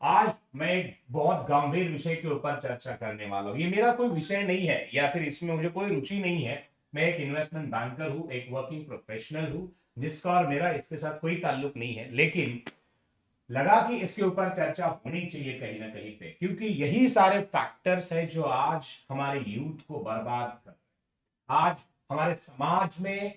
आज मैं एक बहुत गंभीर विषय के ऊपर चर्चा करने वाला हूँ। ये मेरा कोई विषय नहीं है या फिर इसमें मुझे कोई रुचि नहीं है। मैं एक इन्वेस्टमेंट बैंकर हूँ, एक वर्किंग प्रोफेशनल हूँ, जिसका और मेरा इसके साथ कोई ताल्लुक नहीं है, लेकिन लगा कि इसके ऊपर चर्चा होनी चाहिए कहीं ना कहीं पे, क्योंकि यही सारे फैक्टर्स है जो आज हमारे यूथ को बर्बाद कर, आज हमारे समाज में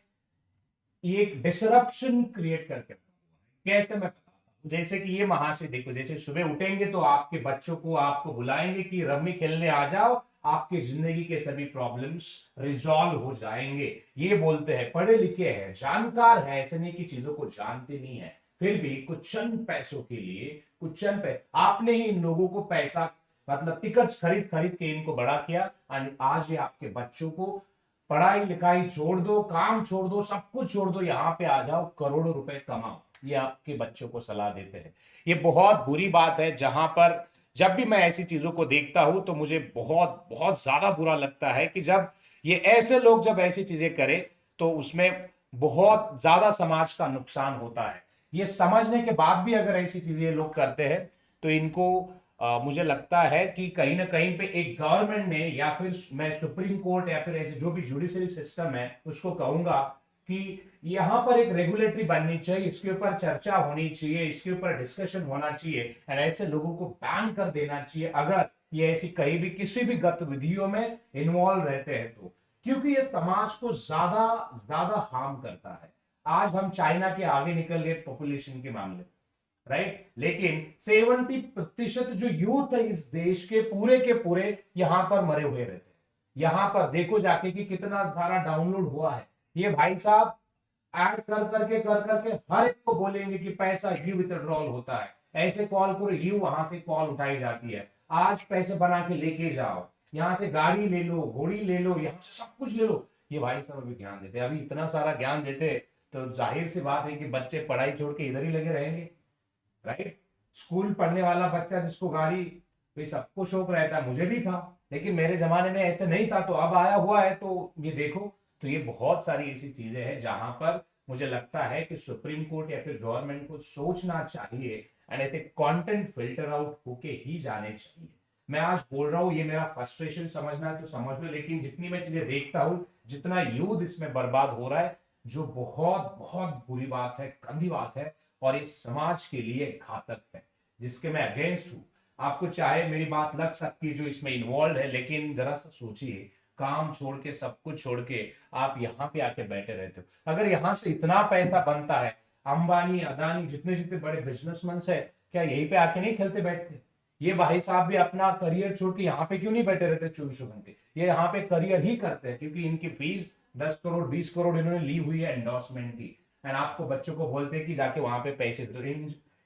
एक डिसरप्शन क्रिएट करके कैसे मैं बताता हूँ। जैसे कि ये महाशय देखो, जैसे सुबह उठेंगे तो आपके बच्चों को आपको बुलाएंगे कि रम्मी खेलने आ जाओ, आपकी जिंदगी के सभी प्रॉब्लम्स रिजॉल्व हो जाएंगे। ये बोलते हैं, पढ़े लिखे हैं, जानकार है, ऐसे नहीं कि चीजों को जानते नहीं है, फिर भी कुछ चंद पैसों के लिए, कुछ चंद पैसे आपने ही इन लोगों को पैसा मतलब टिकट्स खरीद खरीद के इनको बड़ा किया। और आज ये आपके बच्चों को पढ़ाई लिखाई छोड़ दो, काम छोड़ दो, सब कुछ छोड़ दो, यहाँ पे आ जाओ, करोड़ों रुपए कमाओ, ये आपके बच्चों को सलाह देते हैं। ये बहुत बुरी बात है। जहां पर जब भी मैं ऐसी चीजों को देखता हूं तो मुझे बहुत बहुत ज्यादा बुरा लगता है कि जब ये ऐसे लोग जब ऐसी चीजें करें तो उसमें बहुत ज्यादा समाज का नुकसान होता है। ये समझने के बाद भी अगर ऐसी चीजें लोग करते हैं तो इनको मुझे लगता है कि कहीं ना कहीं पे एक गवर्नमेंट ने, या फिर मैं सुप्रीम कोर्ट या फिर ऐसे जो भी जुडिशरी सिस्टम है उसको कहूंगा कि यहां पर एक रेगुलेटरी बननी चाहिए, इसके ऊपर चर्चा होनी चाहिए, इसके ऊपर डिस्कशन होना चाहिए, और ऐसे लोगों को बैन कर देना चाहिए अगर ये ऐसी कहीं भी किसी भी गतिविधियों में इन्वॉल्व रहते हैं तो, क्योंकि ये समाज को ज्यादा ज्यादा हार्म करता है। आज हम चाइना के आगे निकल गए पॉपुलेशन के मामले, राइट, लेकिन 70% जो यूथ है इस देश के पूरे यहां पर मरे हुए रहते हैं। यहां पर देखो जाके कि कितना सारा डाउनलोड हुआ है। ये भाई साहब ऐड कर करके हर एक को बोलेंगे कि पैसा यू विथड्रॉल होता है, ऐसे कॉल करो, यू वहां से कॉल उठाई जाती है, आज पैसे बना के लेके जाओ, यहाँ से गाड़ी ले लो, घोड़ी ले लो, यहाँ से सब कुछ ले लो। ये भाई साहब अभी ज्ञान देते, अभी इतना सारा ज्ञान देते तो जाहिर सी बात है कि बच्चे पढ़ाई छोड़ के इधर ही लगे रहेंगे, राइट। स्कूल पढ़ने वाला बच्चा जिसको गाड़ी पे सबको शौक रहता है, मुझे भी था, लेकिन मेरे जमाने में ऐसे नहीं था, तो अब आया हुआ है, तो ये देखो। तो ये बहुत सारी ऐसी चीजें हैं जहां पर मुझे लगता है कि सुप्रीम कोर्ट या फिर गवर्नमेंट को सोचना चाहिए, एंड ऐसे कंटेंट फिल्टर आउट होके ही जाने चाहिए। मैं आज बोल रहा हूं, ये मेरा फ्रस्ट्रेशन समझना है तो समझ लो, लेकिन जितनी मैं चीजें देखता हूं, जितना यूथ इसमें बर्बाद हो रहा है, जो बहुत बहुत बुरी बात है, गंदी बात है, और इस समाज के लिए घातक है, जिसके मैं अगेंस्ट हूं। आपको चाहे मेरी बात लग सकती है जो इसमें इन्वॉल्व है, लेकिन जरा सा सोचिए, काम छोड़ के, सब कुछ छोड़ के आप यहाँ पे आके बैठे रहते हो। अगर यहाँ से इतना पैसा बनता है, अंबानी अदानी जितने जितने बड़े बिजनेसमैन है, क्या यहीं पे आके नहीं खेलते बैठते? ये भाई साहब भी अपना करियर छोड़ के यहाँ पे क्यों नहीं बैठे रहते 24 घंटे? ये यहाँ पे करियर ही करते हैं, क्योंकि इनकी फीस 10 करोड़ 20 करोड़ इन्होंने ली हुई है एंडोर्समेंट की, एंड आपको बच्चों को बोलते हैं कि जाके वहां पे पैसे दो।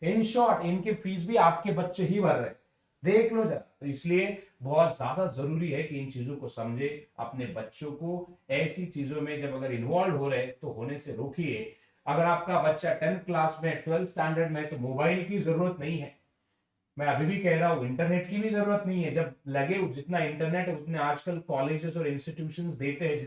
इन शॉर्ट इनके फीस भी आपके बच्चे ही भर रहे, देख लो जरा। तो इसलिए बहुत ज्यादा जरूरी है कि इन चीजों को समझे, अपने बच्चों को ऐसी चीजों में जब अगर इन्वॉल्व हो रहे तो होने से रोकिए। अगर आपका बच्चा 10th क्लास में, 12th स्टैंडर्ड में, तो मोबाइल की जरूरत नहीं है। मैं अभी भी कह रहा हूं, इंटरनेट की भी जरूरत नहीं है। जब लगे जितना इंटरनेट है उतने आजकल कॉलेजेस और इंस्टीट्यूशंस देते हैं,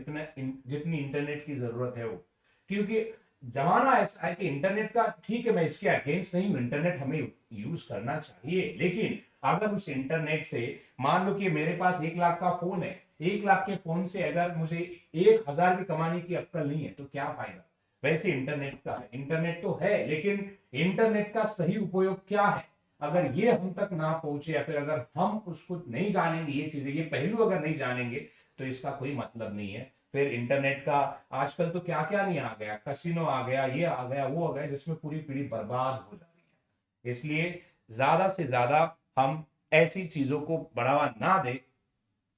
जितनी इंटरनेट की जरूरत है वो, क्योंकि जमाना ऐसा है कि इंटरनेट का, ठीक है मैं इसके अगेंस्ट नहीं हूं, इंटरनेट हमें यूज करना चाहिए, लेकिन अगर उस इंटरनेट से, मान लो कि मेरे पास 1 लाख का फोन है, 1 लाख के फोन से अगर मुझे 1,000 भी कमाने की अक्कल नहीं है तो क्या फायदा? वैसे इंटरनेट का है, इंटरनेट तो है, लेकिन इंटरनेट का सही उपयोग क्या है, अगर ये हम तक ना पहुंचे, या फिर अगर हम उसको नहीं जानेंगे, ये चीजें, ये पहलू अगर नहीं जानेंगे, तो इसका कोई मतलब नहीं है। फिर इंटरनेट का आजकल तो क्या क्या नहीं आ गया, कसिनो आ गया, ये आ गया, वो आ गया, जिसमें पूरी पीढ़ी बर्बाद हो जा रही है। इसलिए ज्यादा से ज्यादा हम ऐसी चीजों को बढ़ावा ना दें,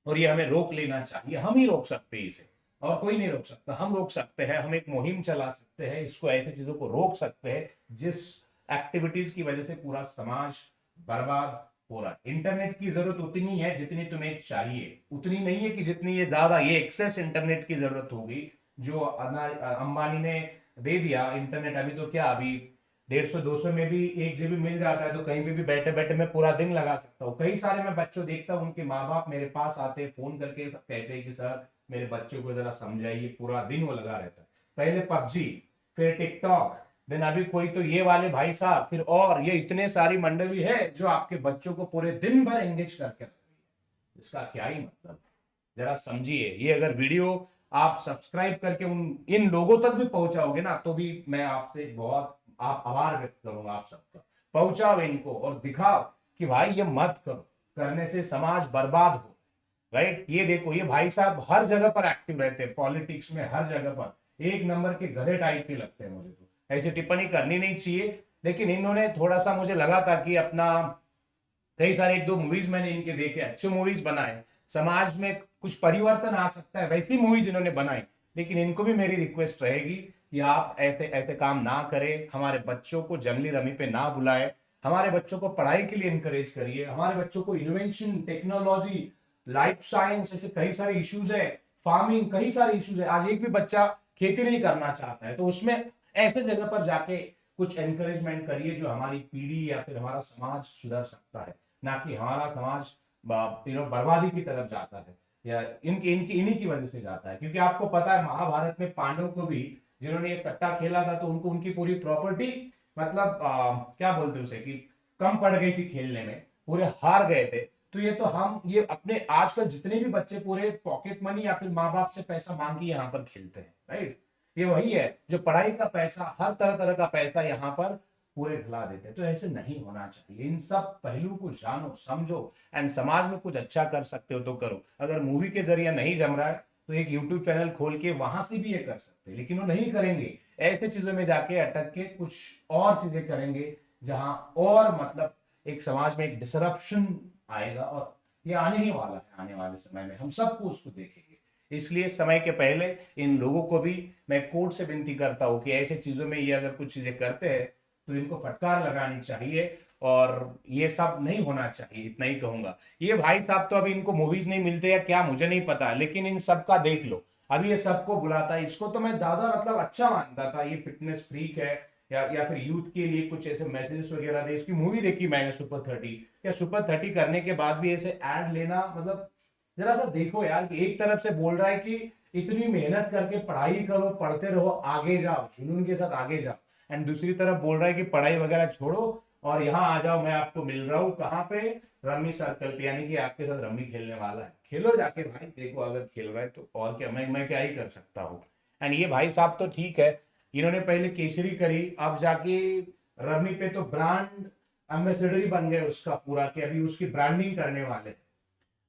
और ये हमें रोक लेना चाहिए। हम ही रोक सकते हैं इसे, और कोई नहीं रोक सकता। हम रोक सकते हैं, हम एक मुहिम चला सकते हैं, इसको, ऐसी चीजों को रोक सकते हैं जिस एक्टिविटीज की वजह से पूरा समाज बर्बाद हो रहा है। इंटरनेट की जरूरत उतनी है जितनी तुम्हें चाहिए, उतनी नहीं है कि जितनी ये ज्यादा, ये एक्सेस इंटरनेट की जरूरत होगी जो अंबानी ने दे दिया इंटरनेट। अभी तो क्या, अभी 150-200 में भी 1 GB मिल जाता है, तो कहीं पे भी बैठे बैठे मैं पूरा दिन लगा सकता हूँ। कई सारे मैं बच्चों देखता हूँ, उनके माँ बाप मेरे पास आते हैं, फोन करके कहते हैं कि सर मेरे बच्चों को जरा समझाइए, पूरा दिन वो लगा रहता है। पहले पबजी, फिर टिकटॉक, देन अभी कोई तो ये वाले भाई साहब, फिर और ये इतने सारी मंडली है जो आपके बच्चों को पूरे दिन भर एंगेज करके रख रही है। इसका क्या ही मतलब, जरा समझिए। ये अगर वीडियो आप सब्सक्राइब करके उन इन लोगों तक भी पहुंचाओगे ना, तो भी मैं आपसे बहुत आप आभार व्यक्त करूंगा आप सबका। पहुंचाओ इनको और दिखाओ कि भाई ये मत करो, करने से समाज बर्बाद हो। राइट, ये देखो ये भाई साहब हर जगह पर एक्टिव रहते हैं, पॉलिटिक्स में हर जगह पर एक नंबर के गधे टाइप के लगते हैं मुझे। तो ऐसी टिप्पणी करनी नहीं चाहिए, लेकिन इन्होंने थोड़ा सा मुझे लगा था कि अपना कई सारे एक दो मूवीज मैंने इनके देखे, अच्छे मूवीज बनाए, समाज में कुछ परिवर्तन आ सकता है वैसी मूवीज इन्होंने बनाई। लेकिन इनको भी मेरी रिक्वेस्ट रहेगी कि आप ऐसे ऐसे काम ना करें, हमारे बच्चों को जंगली रमी पे ना बुलाए, हमारे बच्चों को पढ़ाई के लिए इंकरेज करिए, हमारे बच्चों को इनोवेशन, टेक्नोलॉजी, लाइफ साइंस, ऐसे कई सारे इश्यूज है, फार्मिंग, कई सारे इश्यूज है। आज एक भी बच्चा खेती नहीं करना चाहता है, तो उसमें ऐसे जगह पर जाके कुछ एनकरेजमेंट करिए जो हमारी पीढ़ी या फिर हमारा समाज सुधर सकता है, ना कि हमारा समाज बर्बादी की तरफ जाता है, या इनकी इनकी इन्हीं की वजह से जाता है। क्योंकि आपको पता है महाभारत में पांडव को भी जिन्होंने ये सट्टा खेला था, तो उनको उनकी पूरी प्रॉपर्टी मतलब क्या बोलते उसे कि कम पड़ गई थी खेलने में, पूरे हार गए थे। तो ये तो हम ये अपने आजकल जितने भी बच्चे पूरे पॉकेट मनी या फिर माँ बाप से पैसा मांग के यहाँ पर खेलते हैं, राइट, ये वही है जो पढ़ाई का पैसा, हर तरह तरह का पैसा यहाँ पर पूरे खिला देते हैं। तो ऐसे नहीं होना चाहिए। इन सब पहलू को जानो, समझो, एंड समाज में कुछ अच्छा कर सकते हो तो करो। अगर मूवी के जरिए नहीं जम रहा है तो एक यूट्यूब चैनल खोल के वहां से भी ये कर सकते हैं, लेकिन वो नहीं करेंगे। ऐसे चीजों में जाके अटक के कुछ और चीजें करेंगे जहां और मतलब एक समाज में एक डिसरप्शन आएगा, और ये आने ही वाला है। आने वाले समय में हम सबको उसको देखेंगे। इसलिए समय के पहले इन लोगों को भी मैं कोर्ट से विनती करता हूं कि ऐसे चीजों में ये अगर कुछ चीजें करते हैं तो इनको फटकार लगानी चाहिए, और ये सब नहीं होना चाहिए। इतना ही कहूंगा। ये भाई साहब तो अभी इनको मूवीज नहीं मिलते या क्या मुझे नहीं पता, लेकिन इन सब का देख लो, अभी ये सबको बुलाता है। इसको तो मैं ज्यादा मतलब अच्छा मानता था, ये फिटनेस फ्रीक है या फिर यूथ के लिए कुछ ऐसे मैसेजेस वगैरह दे। इसकी मूवी देखी मैंने सुपर 30, या सुपर 30 करने के बाद भी ऐसे ऐड लेना, मतलब जरा सा देखो यार कि एक तरफ से बोल रहा है कि इतनी मेहनत करके पढ़ाई करो, पढ़ते रहो, आगे जाओ, जुनून के साथ आगे जाओ, एंड दूसरी तरफ बोल रहा है कि पढ़ाई वगैरह छोड़ो और यहाँ आ जाओ, मैं आपको मिल रहा हूँ कहाँ पे, रमी सर्कल पे, यानी कि आपके साथ रमी खेलने वाला है। खेलो जाके भाई, देखो अगर खेल रहा है तो, और क्या मैं क्या ही कर सकता हूँ। एंड ये भाई साहब तो ठीक है, इन्होंने पहले केसरी करी, अब जाके रमी पे तो ब्रांड एम्बेसडर बन गए उसका पूरा, कि अभी उसकी ब्रांडिंग करने वाले हैं।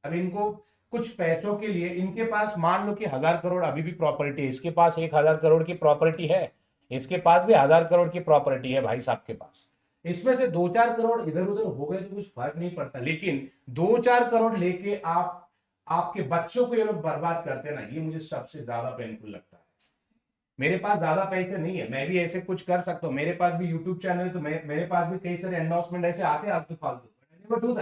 अब इनको कुछ पैसों के लिए, इनके पास मान लो कि 1000 करोड़ अभी भी प्रॉपर्टी है, इसके पास 1000 करोड़ की प्रॉपर्टी है, इसके पास भी 1000 करोड़ की प्रॉपर्टी है भाई साहब के पास। इसमें से 2-4 करोड़ इधर उधर हो गए तो कुछ फर्क नहीं पड़ता, लेकिन 2-4 करोड़ लेके आप आपके बच्चों को ये लोग बर्बाद करते हैं ना, ये मुझे सबसे ज्यादा पेनफुल लगता है। मेरे पास ज्यादा पैसे नहीं है, मैं भी ऐसे कुछ कर सकता हूँ, मेरे पास भी यूट्यूब चैनल है, तो मेरे पास भी कई सारे एंडोर्समेंट ऐसे आते हैं आलतू फालतू,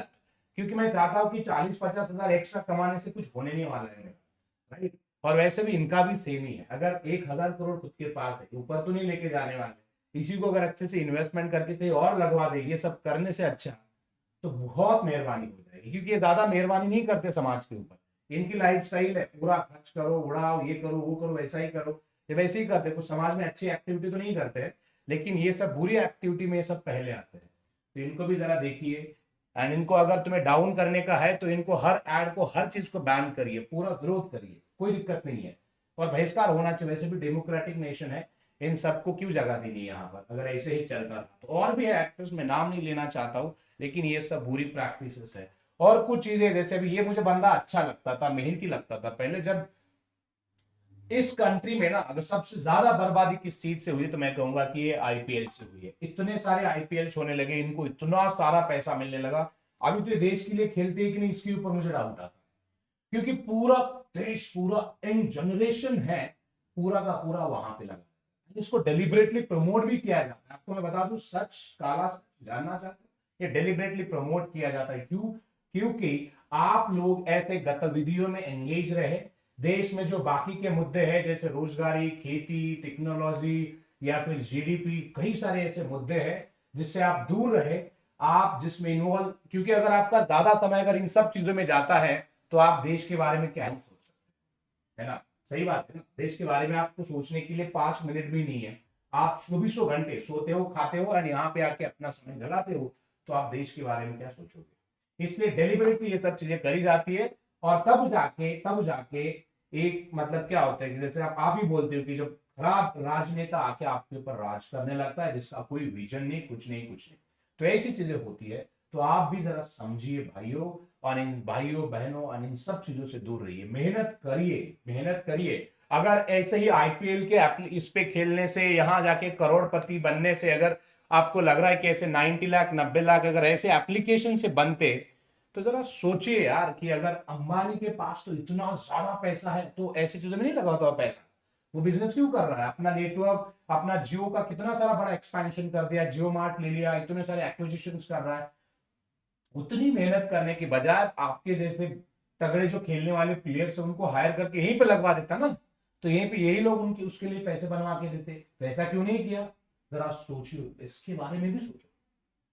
क्योंकि मैं चाहता हूँ कि 40-50 हजार एक्स्ट्रा कमाने से कुछ होने नहीं वाला है मेरा, राइट। और वैसे भी इनका भी सेम ही है, अगर 1000 करोड़ खुद के पास है, ऊपर तो नहीं लेके जाने वाले, इसी को अगर अच्छे से इन्वेस्टमेंट करके कहीं और लगवा दे, ये सब करने से अच्छा तो बहुत मेहरबानी हो जाएगी। क्योंकि ये ज्यादा मेहरबानी नहीं करते समाज के ऊपर, इनकी लाइफ स्टाइल है पूरा खर्च करो, उड़ाओ, ये करो वो करो, ऐसा ही करो, ये वैसे ही करते, कुछ समाज में अच्छी एक्टिविटी तो नहीं करते, लेकिन ये सब बुरी एक्टिविटी में ये सब पहले आते हैं। तो इनको भी जरा देखिए, एंड इनको अगर तुम्हें डाउन करने का है तो इनको हर एड को, हर चीज को बैन करिए, पूरा विरोध करिए, कोई दिक्कत नहीं है। और बहिष्कार होना चाहिए, वैसे भी डेमोक्रेटिक नेशन है, इन सबको क्यों जगह देनी यहाँ पर, अगर ऐसे ही चलता रहा तो। और भी है एक्टर्स, में नाम नहीं लेना चाहता हूँ, लेकिन ये सब बुरी प्रैक्टिसेस है। और कुछ चीजें जैसे भी, ये मुझे बंदा अच्छा लगता था, मेहनती लगता था पहले, जब इस कंट्री में ना अगर सबसे ज्यादा बर्बादी किस चीज से हुई तो मैं कहूंगा कि ये आईपीएल से हुई है। इतने सारे आईपीएल होने लगे, इनको इतना सारा पैसा मिलने लगा। अभी तो ये देश के लिए खेलते हैं कि नहीं, इसके ऊपर मुझे डाउट आता है, क्योंकि पूरा देश, पूरा यंग जनरेशन है, पूरा का पूरा वहां पे लगा। इसको डेलिबरेटली प्रमोट भी किया जाता है। आपको मैं बता दूं, सच काला जानना चाहते हैं, ये डेलिबरेटली प्रमोट किया जाता है। क्यों? क्योंकि आप लोग ऐसे गतिविधियों में एंगेज रहे, देश में जो बाकी के मुद्दे हैं जैसे रोजगारी, खेती, टेक्नोलॉजी या फिर जीडीपी, कई सारे ऐसे मुद्दे हैं जिससे आप दूर रहे, आप जिसमें इन्वॉल्व, क्योंकि अगर आपका ज्यादा समय अगर इन सब चीजों में जाता है तो आप देश के बारे में क्या ही सोच सकते हैं, है ना? सही बात है ना? देश के बारे में आपको सोचने के लिए 5 मिनट भी नहीं है, आप 24 घंटे सोते हो, खाते हो और यहाँ पे आके अपना समय गड़ाते हो, तो आप देश के बारे में क्या सोचोगे? इसलिए डेलिबरेटली ये सब चीजें करी जाती है, और तब जाके एक मतलब क्या होता है कि जैसे आप ही बोलते हो कि जब खराब राजनेता आके आपके ऊपर राज करने लगता है, जिसका कोई विजन नहीं, कुछ नहीं, कुछ नहीं, तो ऐसी चीजें होती है। तो आप भी जरा समझिए भाइयों, और इन भाइयों बहनों और इन सब चीजों से दूर रहिए, मेहनत करिए, मेहनत करिए। अगर ऐसे ही आईपीएल के इस पे खेलने से, यहां जाके करोड़पति बनने से अगर आपको लग रहा है कि ऐसे 90 लाख 90 लाख अगर ऐसे एप्लीकेशन से बनते, तो जरा सोचिए यार कि अगर अंबानी के पास तो इतना ज्यादा पैसा है, तो ऐसी चीजों में नहीं लगाता हुआ पैसा, वो बिजनेस क्यों कर रहा है? अपना नेटवर्क, अपना जियो का कितना सारा बड़ा एक्सपेंशन कर दिया, जियो मार्ट ले लिया, इतने सारे एक्विजिशन कर रहा है। उतनी मेहनत करने के बजाय आपके जैसे तगड़े जो खेलने वाले प्लेयर्स है उनको हायर करके यहीं पे लगवा देता ना, तो यहीं पे यही लोग उनके उसके लिए पैसे बनवा के देते। तो ऐसा क्यों नहीं किया? जरा सोचियो, इसके बारे में भी सोचो,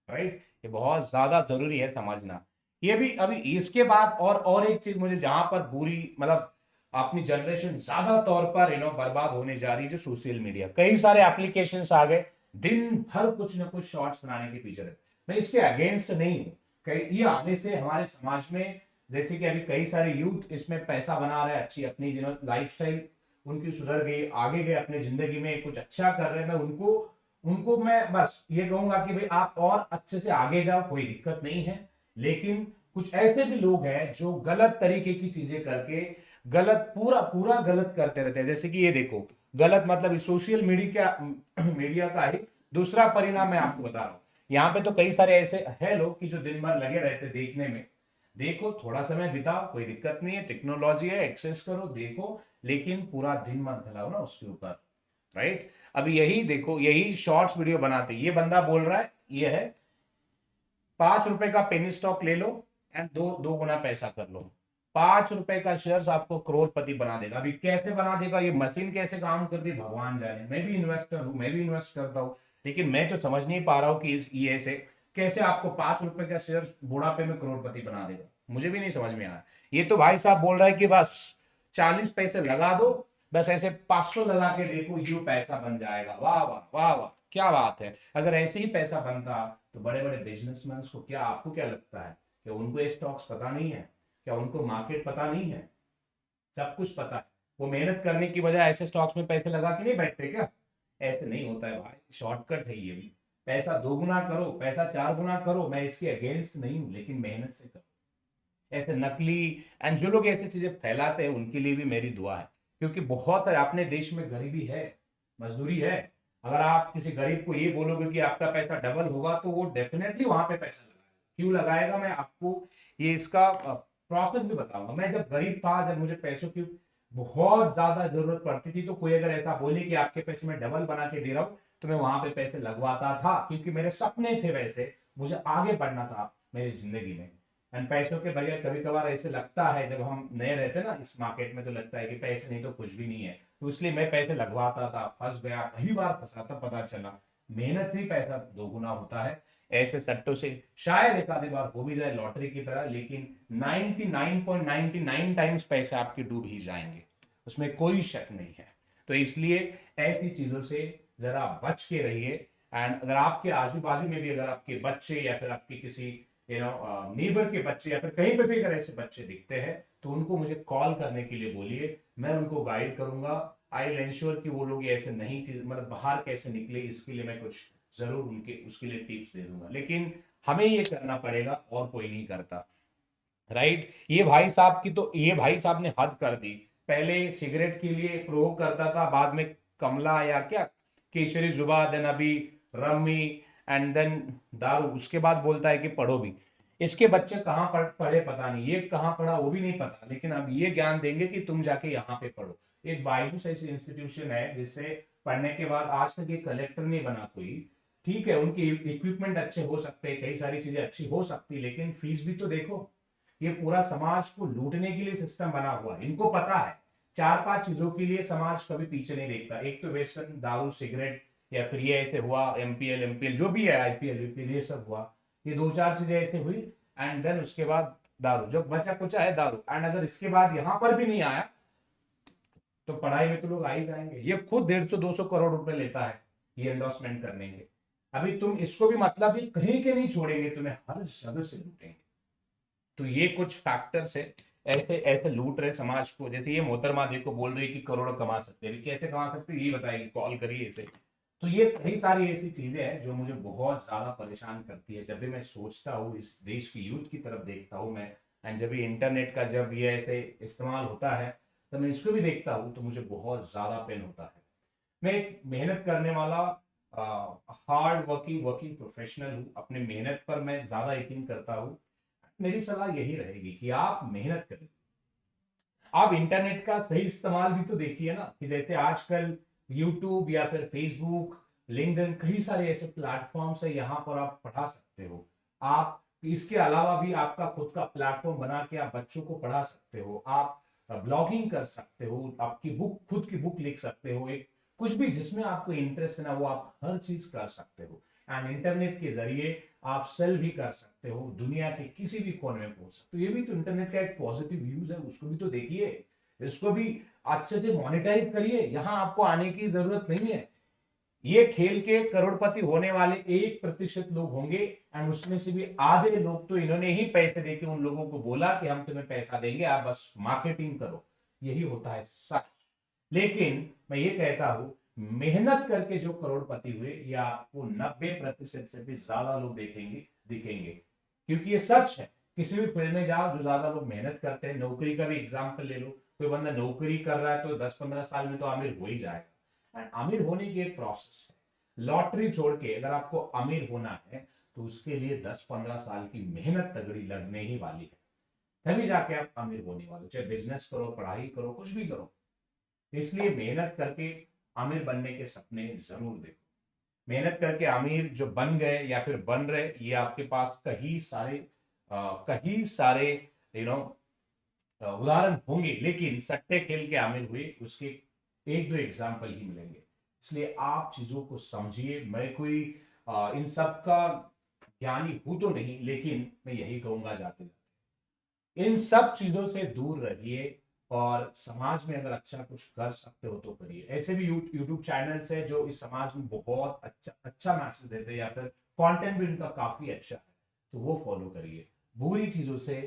राइट? ये बहुत ज्यादा जरूरी है समझना। ये भी अभी इसके बाद और एक चीज मुझे जहां पर बुरी मतलब अपनी जनरेशन ज्यादा तौर पर बर्बाद होने जा रही है, जो सोशल मीडिया, कई सारे एप्लीकेशंस आ गए, दिन भर कुछ ना कुछ शॉर्ट्स बनाने के पीछे रहते। मैं इसके अगेंस्ट नहीं हूं, ये आने से हमारे समाज में जैसे कि अभी कई सारे यूथ इसमें पैसा बना रहे हैं, अच्छी अपनी जिन्होंने लाइफस्टाइल उनकी सुधर गई, आगे गए अपने जिंदगी में, कुछ अच्छा कर रहे हैं, मैं उनको उनको मैं बस ये कहूंगा कि भाई आप और अच्छे से आगे जाओ, कोई दिक्कत नहीं है। लेकिन कुछ ऐसे भी लोग हैं जो गलत तरीके की चीजें करके गलत, पूरा पूरा गलत करते रहते हैं। जैसे कि ये देखो, गलत मतलब सोशल मीडिया का ही दूसरा परिणाम मैं आपको बता रहा हूं। यहाँ पे तो कई सारे ऐसे है लोग कि जो दिन भर लगे रहते देखने में। देखो, थोड़ा समय बिताओ, कोई दिक्कत नहीं है, टेक्नोलॉजी है, एक्सेस करो, देखो, लेकिन पूरा दिन मत घलाओ ना उसके ऊपर, राइट? अभी यही देखो, यही शॉर्ट्स वीडियो बनाते, ये बंदा बोल रहा है, ये है 5 रुपए का पेनी स्टॉक ले लो एंड दो दो गुना पैसा कर लो। 5 रुपए का शेयर आपको करोड़पति बना देगा। अभी कैसे बना देगा, ये मशीन कैसे काम करती है भगवान जाने। मैं भी इन्वेस्टर हूं, मैं भी इन्वेस्ट करता हूं, लेकिन मैं तो समझ नहीं पा रहा हूं कि इस ये से कैसे आपको 5 रुपए का शेयर बुढ़ापे में करोड़पति बना देगा। मुझे भी नहीं समझ में आया। ये तो भाई साहब बोल रहा है कि बस 40 पैसे लगा दो, बस ऐसे 500 लगा के देखो, यू पैसा बन जाएगा। वाह वाह वाह वाह, क्या बात है। अगर ऐसे ही पैसा बनता तो बड़े बड़े बिजनेसमैन को क्या, आपको क्या लगता है कि उनको स्टॉक्स पता नहीं है? क्या उनको मार्केट पता नहीं है? सब कुछ पता है। वो मेहनत करने की बजाय ऐसे स्टॉक्स में पैसे लगा के नहीं बैठते क्या? ऐसे नहीं होता है भाई, शॉर्टकट है ये भी। पैसा 2 गुना करो, पैसा 4 गुना करो, मैं इसके अगेंस्ट नहीं हूं, लेकिन मेहनत से करो। ऐसे नकली एंड जो लोग ऐसी चीजें फैलाते हैं उनके लिए भी मेरी दुआ है, क्योंकि बहुत सारे अपने देश में गरीबी है, मजदूरी है। अगर आप किसी गरीब को ये बोलोगे कि आपका पैसा डबल होगा, तो वो डेफिनेटली वहां पे पैसा लगाएगा। क्यों लगाएगा, मैं आपको ये इसका प्रोसेस भी बताऊंगा। मैं जब गरीब था, जब मुझे पैसों की बहुत ज्यादा जरूरत पड़ती थी, तो कोई अगर ऐसा बोले कि आपके पैसे मैं डबल बना के दे रहा हूं, तो मैं वहां पे पैसे लगवाता था, क्योंकि मेरे सपने थे वैसे, मुझे आगे बढ़ना था मेरी जिंदगी में। एंड पैसों के बगैर कभी कभार ऐसे लगता है, जब हम नए रहते ना इस मार्केट में, तो लगता है कि पैसे नहीं तो कुछ भी नहीं है। तो इसलिए मैं पैसे लगवाता था, फंस गया, कई बार फंसा था, पता चला मेहनत से ही पैसा 2 गुना होता है। ऐसे सट्टों से शायद एक आधी बार हो भी जाए लॉटरी की तरह, लेकिन 99.99 टाइम्स पैसे आपके डूब ही जाएंगे, उसमें कोई शक नहीं है। तो इसलिए ऐसी चीजों से जरा बच के रहिए। एंड अगर आपके आजू बाजू में भी अगर आपके बच्चे या फिर आपके किसी नेबर के बच्चे या फिर कहीं पे भी अगर ऐसे बच्चे दिखते हैं, तो उनको मुझे कॉल करने के लिए बोलिए, मैं उनको गाइड करूंगा। आई विल एंश्योर कि वो लोग ऐसे नई चीज मतलब बाहर कैसे निकले, इसके लिए मैं कुछ जरूर उनके उसके लिए टिप्स दे दूंगा। लेकिन हमें ये करना पड़ेगा, और कोई नहीं करता, राइट? ये भाई साहब ने हद कर दी। पहले सिगरेट के लिए प्रोवोक करता था, बाद में कमला या क्या केसरी जुबा, देन अभी रम्मी, एंड देन दारू, उसके बाद बोलता है कि पढ़ो भी। इसके बच्चे कहाँ पढ़े पता नहीं, ये कहाँ पढ़ा वो भी नहीं पता, लेकिन अब ये ज्ञान देंगे कि तुम जाके यहाँ पे पढ़ो। एक बायजूस ऐसी इंस्टीट्यूशन है जिससे पढ़ने के बाद आज तक ये कलेक्टर नहीं बना कोई। ठीक है, उनके इक्विपमेंट अच्छे हो सकते हैं, कई सारी चीजें अच्छी हो सकती, लेकिन फीस भी तो देखो। ये पूरा समाज को लूटने के लिए सिस्टम बना हुआ है, इनको पता है। 4-5 चीजों के लिए समाज कभी पीछे नहीं देखता। एक तो वेस्टर्न दारू सिगरेट, या फिर ये ऐसे हुआ एमपीएल जो भी है, आईपीएल यूपीएल ये सब हुआ, ये 2-4 चीजें ऐसे हुई, एंड देन उसके बाद दारू, जो बचा कुचा है दारू। एंड अगर इसके बाद यहां पर भी नहीं आया, तो पढ़ाई में तो लोग आ ही जाएंगे। ये खुद 150-200 करोड़ रुपए लेता है, ये एंडोर्समेंट करने के। अभी तुम इसको भी मतलब ही कहीं के नहीं छोड़ेंगे, तुम्हें हर जगह से लूटेंगे। तो ये कुछ फैक्टर्स है, ऐसे ऐसे लूट रहे समाज को। जैसे ये मोहतरमा देखो बोल रही है कि करोड़ों कमा सकते हैं, कैसे कमा सकते हैं ये बताएगी, कॉल करिए इसे। तो ये कई सारी ऐसी चीजें हैं जो मुझे बहुत ज्यादा परेशान करती है। जब भी मैं सोचता हूँ, इस देश की यूथ की तरफ देखता हूँ मैं, एंड जब भी इंटरनेट का जब ये ऐसे इस्तेमाल होता है, तो मैं इसको भी देखता हूँ तो मुझे बहुत ज्यादा पेन होता है। मैं एक मेहनत करने वाला हार्ड वर्किंग वर्किंग प्रोफेशनल हूँ, अपने मेहनत पर मैं ज्यादा यकीन करता हूँ। मेरी सलाह यही रहेगी कि आप मेहनत करें। आप इंटरनेट का सही इस्तेमाल भी तो देखिए ना, कि जैसे आजकल यूट्यूब या फिर फेसबुक, लिंक्डइन, कई सारे ऐसे प्लेटफॉर्म्स है, यहाँ पर आप पढ़ा सकते हो। आप इसके अलावा भी आपका खुद का प्लेटफॉर्म बना के आप बच्चों को पढ़ा सकते हो। आप ब्लॉगिंग कर सकते हो, आपकी बुक, खुद की बुक लिख सकते हो, एक कुछ भी जिसमें आपको इंटरेस्ट है ना, वो आप हर चीज कर सकते हो। एंड इंटरनेट के जरिए आप सेल भी कर सकते हो, दुनिया के किसी भी कोने में पहुंच सकते हो। ये भी तो इंटरनेट का एक पॉजिटिव यूज है, उसको भी तो देखिए, इसको भी अच्छे से मोनेटाइज करिए। यहाँ आपको आने की जरूरत नहीं है। ये खेल के करोड़पति होने वाले 1% लोग होंगे, एंड उसमें से भी आधे लोग तो इन्होंने ही पैसे देके उन लोगों को बोला कि हम तुम्हें पैसा देंगे, आप बस मार्केटिंग करो। यही होता है सच। लेकिन मैं ये कहता हूं, मेहनत करके जो करोड़पति हुए, या आपको 90% से भी ज्यादा लोग देखेंगे दिखेंगे, क्योंकि ये सच है। किसी भी फील्ड में जाओ, जो ज्यादा लोग मेहनत करते हैं, नौकरी का भी एग्जाम्पल ले लो, कोई बंदा नौकरी कर रहा है तो 10-15 साल में तो अमीर हो ही जाएगा। एंड अमीर होने की एक प्रोसेस है। लॉटरी छोड़ के अगर आपको अमीर होना है, तो उसके लिए 10-15 साल की मेहनत तगड़ी लगने ही वाली है, तभी जाके आप अमीर होने वाले। चाहे बिजनेस करो, पढ़ाई करो, कुछ भी करो। इसलिए मेहनत करके अमीर बनने के सपने जरूर देखो। मेहनत करके अमीर जो बन गए या फिर बन रहे, ये आपके पास कई सारे यू नो उदाहरण होंगे, लेकिन सट्टे खेल के अमीर हुए उसके एक दो एग्जाम्पल ही मिलेंगे। इसलिए आप चीजों को समझिए। मैं कोई इन सब का ज्ञानी हूं तो नहीं, लेकिन मैं यही कहूंगा जाते जाते, इन सब चीजों से दूर रहिए, और समाज में अगर अच्छा कुछ कर सकते हो तो करिए। ऐसे भी यूट्यूब चैनल्स है जो इस समाज में बहुत अच्छा अच्छा मैसेज देते हैं, या फिर कंटेंट भी उनका काफी अच्छा है, तो वो फॉलो करिए। बुरी चीजों से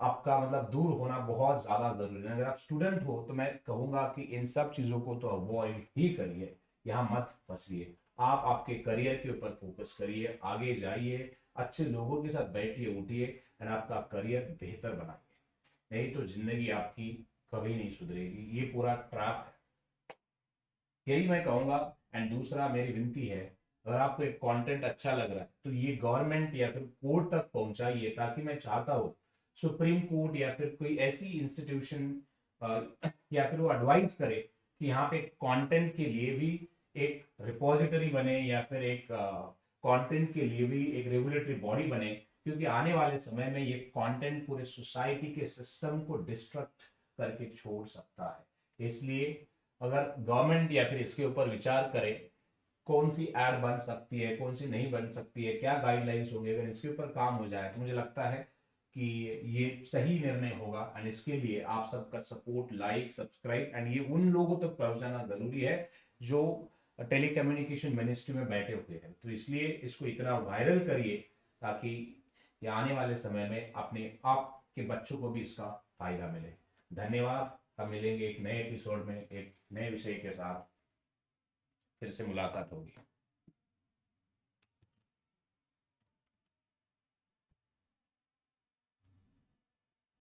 आपका मतलब दूर होना बहुत ज्यादा जरूरी है। अगर आप स्टूडेंट हो तो मैं कहूंगा कि इन सब चीजों को तो अवॉइड ही करिए, यहाँ मत फंसिए। आप आपके करियर के ऊपर फोकस करिए, आगे जाइए, अच्छे लोगों के साथ बैठिए उठिए, एंड आपका करियर बेहतर बनाइए। नहीं तो जिंदगी आपकी कभी नहीं सुधरेगी। ये पूरा ट्रैप है, यही मैं कहूंगा। एंड दूसरा मेरी विनती है, अगर आपको एक कंटेंट अच्छा लग रहा है तो ये गवर्नमेंट या फिर कोर्ट तक पहुंचाइए, ताकि मैं चाहता हूँ सुप्रीम कोर्ट या फिर कोई ऐसी इंस्टीट्यूशन या फिर वो एडवाइस करे कि यहाँ पे कंटेंट के लिए भी एक रिपोजिटरी बने, या फिर एक कंटेंट के लिए भी एक रेगुलेटरी बॉडी बने। क्योंकि आने वाले समय में ये कंटेंट पूरे सोसाइटी के सिस्टम को डिस्ट्रक्ट करके छोड़ सकता है। इसलिए अगर गवर्नमेंट या फिर इसके ऊपर विचार करे, कौन सी एड बन सकती है, कौन सी नहीं बन सकती है, क्या गाइडलाइंस होंगे, अगर इसके ऊपर काम हो जाए, तो मुझे लगता है कि ये सही निर्णय होगा। एंड इसके लिए आप सबका सपोर्ट, लाइक, सब्सक्राइब, एंड ये उन लोगों तक पहुंचाना जरूरी है जो टेली कम्युनिकेशन मिनिस्ट्री में बैठे हुए हैं। तो इसलिए इसको इतना वायरल करिए, ताकि ये आने वाले समय में अपने आपके बच्चों को भी इसका फायदा मिले। धन्यवाद। हम मिलेंगे एक नए एपिसोड में एक नए विषय के साथ, फिर से मुलाकात होगी।